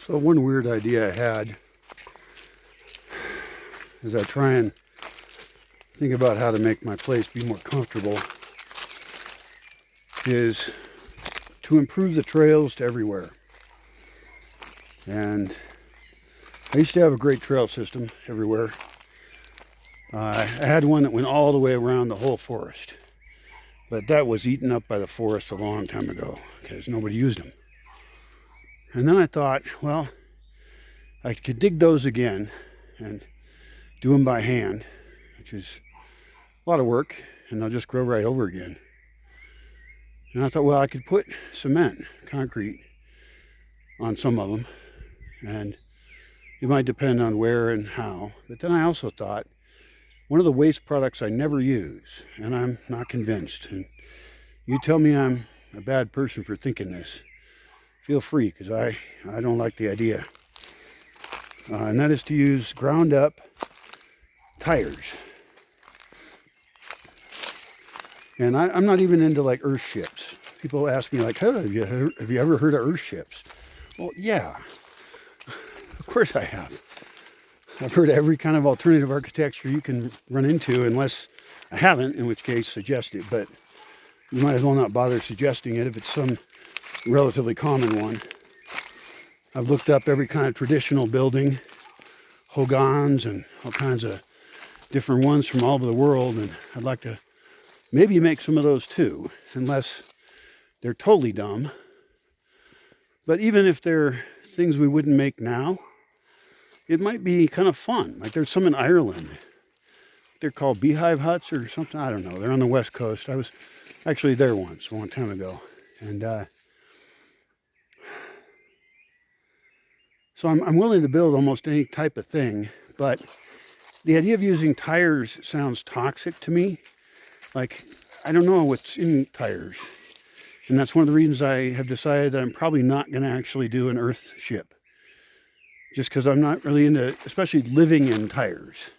So one weird idea I had as I try and think about how to make my place be more comfortable is to improve the trails to everywhere. And I used to have a great trail system everywhere. I had one that went all the way around the whole forest, but that was eaten up by the forest a long time ago because nobody used them. And then I thought, well, I could dig those again and do them by hand, which is a lot of work, and they'll just grow right over again. And I thought, well, I could put cement, concrete, on some of them, and it might depend on where and how. But then I also thought, one of the waste products I never use, and I'm not convinced, and you tell me I'm a bad person for thinking this, feel free, because I don't like the idea. And that is to use ground up tires. And I'm not even into like earth ships. People ask me like, hey, have you ever heard of earth ships? Well, yeah, of course I have. I've heard every kind of alternative architecture you can run into, unless I haven't, in which case suggest it, but you might as well not bother suggesting it if it's some relatively common one. I've looked up every kind of traditional building, hogans and all kinds of different ones from all over the world, and I'd like to maybe make some of those too, unless they're totally dumb. But even if they're things we wouldn't make now, it might be kind of fun. Like there's some in Ireland. They're called beehive huts or something. I don't know. They're on the west coast. I was actually there once, a long time ago. And so I'm willing to build almost any type of thing. But the idea of using tires sounds toxic to me. Like, I don't know what's in tires. And that's one of the reasons I have decided that I'm probably not going to actually do an earth ship. Just because I'm not really into, especially living in tires.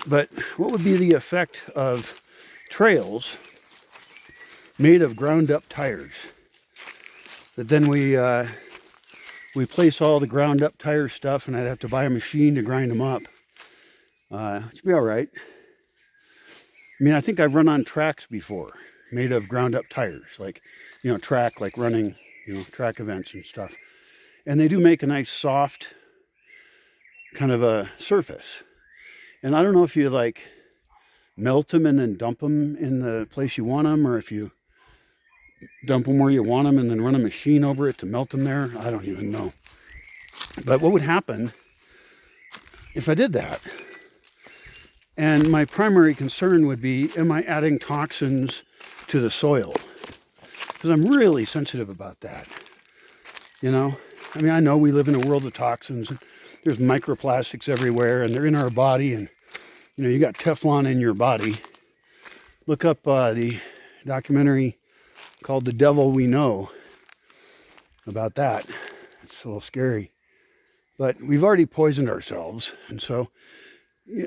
But what would be the effect of trails made of ground up tires? That then we place all the ground up tire stuff, and I'd have to buy a machine to grind them up. It'd be all right. I mean, I think I've run on tracks before, made of ground up tires, like, track, like running, track events and stuff. And they do make a nice soft kind of a surface. And I don't know if you like melt them and then dump them in the place you want them, or if you dump them where you want them and then run a machine over it to melt them there. I don't even know. But what would happen if I did that? And my primary concern would be, am I adding toxins to the soil? Because I'm really sensitive about that. I mean, I know we live in a world of toxins. And there's microplastics everywhere, and they're in our body. And, you got Teflon in your body. Look up the documentary called The Devil We Know about that. It's a little scary. But we've already poisoned ourselves. And so,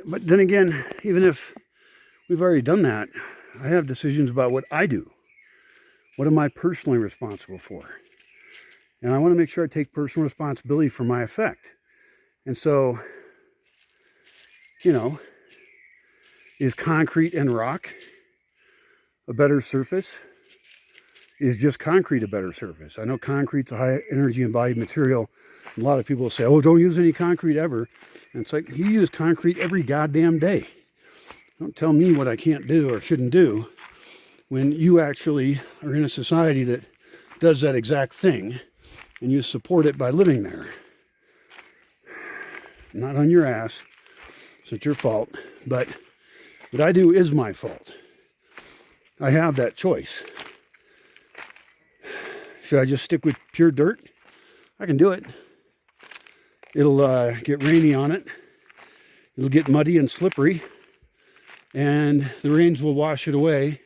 but then again, even if we've already done that, I have decisions about what I do. What am I personally responsible for? And I want to make sure I take personal responsibility for my effect. And so, is concrete and rock a better surface? Is just concrete a better surface? I know concrete's a high energy embodied material. A lot of people say, oh, don't use any concrete ever. And it's like, you use concrete every goddamn day. Don't tell me what I can't do or shouldn't do when you actually are in a society that does that exact thing. And you support it by living there. Not on your ass. So it's your fault. But what I do is my fault. I have that choice. Should I just stick with pure dirt? I can do it. It'll get rainy on it. It'll get muddy and slippery. And the rains will wash it away.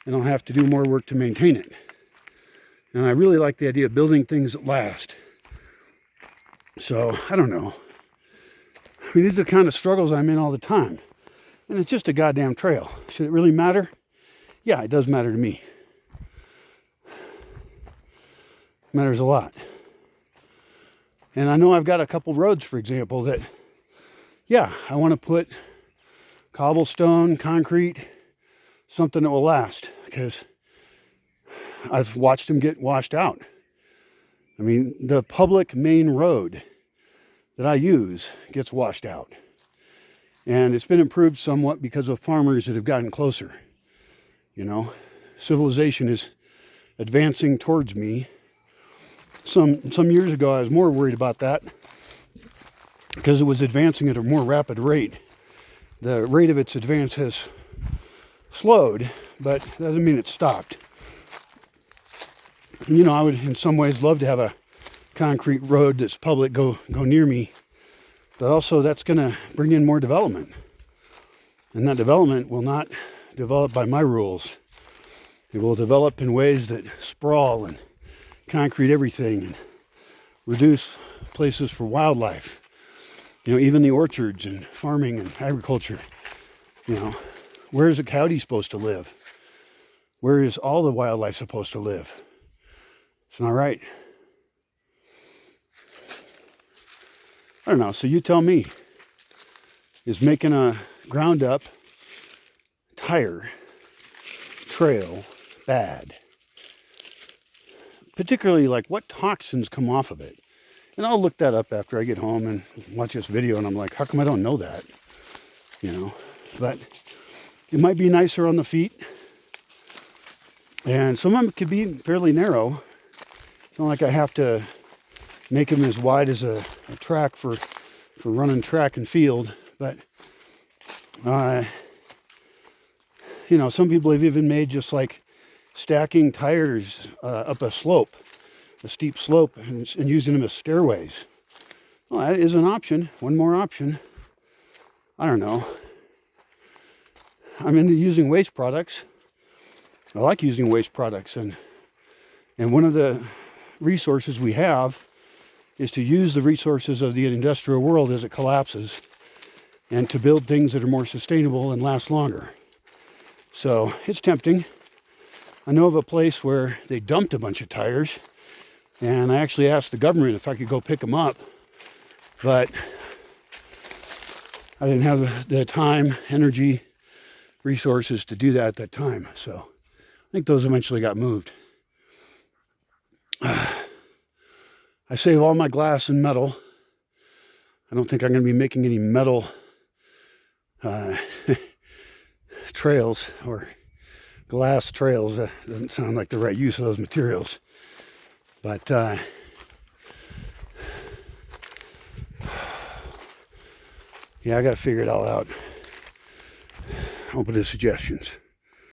And I'll have to do more work to maintain it. And I really like the idea of building things that last. So, I don't know. I mean, these are the kind of struggles I'm in all the time. And it's just a goddamn trail. Should it really matter? Yeah, it does matter to me. It matters a lot. And I know I've got a couple roads, for example, that, yeah, I want to put cobblestone, concrete, something that will last, because I've watched them get washed out. I mean, the public main road that I use gets washed out. And it's been improved somewhat because of farmers that have gotten closer. You know, civilization is advancing towards me. Some years ago, I was more worried about that because it was advancing at a more rapid rate. The rate of its advance has slowed, but doesn't mean it's stopped. You know, I would in some ways love to have a concrete road that's public go near me, but also that's going to bring in more development. And that development will not develop by my rules. It will develop in ways that sprawl and concrete everything and reduce places for wildlife. You know, even the orchards and farming and agriculture. You know, where is a coyote supposed to live? Where is all the wildlife supposed to live? It's not right. I don't know, so you tell me. Is making a ground up tire trail bad? Particularly, like, what toxins come off of it? And I'll look that up after I get home and watch this video, and I'm like, how come I don't know that? You know, but it might be nicer on the feet. And some of them could be fairly narrow. It's not like I have to make them as wide as a track for running track and field. But, you know, some people have even made just like stacking tires up a slope, a steep slope, and using them as stairways. Well, that is an option. One more option. I don't know. I'm into using waste products. I like using waste products, and one of the resources we have is to use the resources of the industrial world as it collapses and to build things that are more sustainable and last longer. So it's tempting. I know of a place where they dumped a bunch of tires, and I actually asked the government if I could go pick them up, but I didn't have the time, energy, resources to do that at that time. So I think those eventually got moved. I save all my glass and metal. I don't think I'm going to be making any metal trails or glass trails. That doesn't sound like the right use of those materials. But yeah, I got to figure it all out. Open to suggestions.